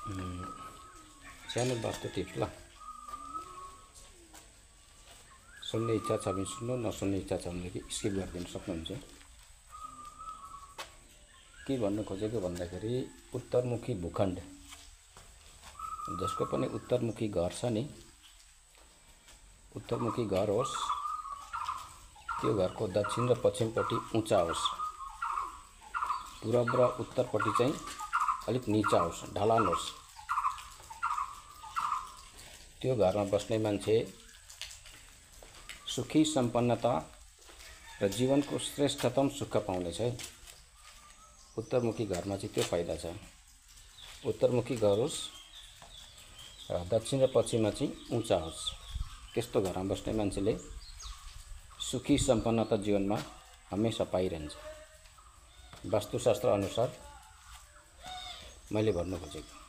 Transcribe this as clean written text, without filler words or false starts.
सानो वास्तु टिप्स ल। सुन्ने इच्छा छ भने सुन्नु, नसुन्ने इच्छा छ भनेदेखि स्किप गरिदिनु सक्नुहुन्छ। के भन्नु खोजेको भन्दाखेरि उत्तरमुखी भूखण्ड जसको पनि उत्तरमुखी घर छ नि, उत्तरमुखी घर होस्, त्यो घरको दक्षिण र पश्चिमपट्टि उँचा होस्, पूरब र उत्तरपट्टि चाहिँ अलिक नीचा होस्, ढलान होस्। त्यो घरमा बस्ने मान्छे सुखी सम्पन्नता र जीवनको श्रेष्ठतम सुख पाउनेछ। उत्तरमुखी घरमा चाहिँ त्यो फाइदा छ। उत्तरमुखी घर होस् र दक्षिण र पश्चिममा चाहिँ उँचा होस्, त्यस्तो घरमा बस्ने मान्छेले सुखी सम्पन्नता जीवनमा हमेशा पाइरहन्छ। वास्तुशास्त्र अनुसार मैले भन्नु खोजेको।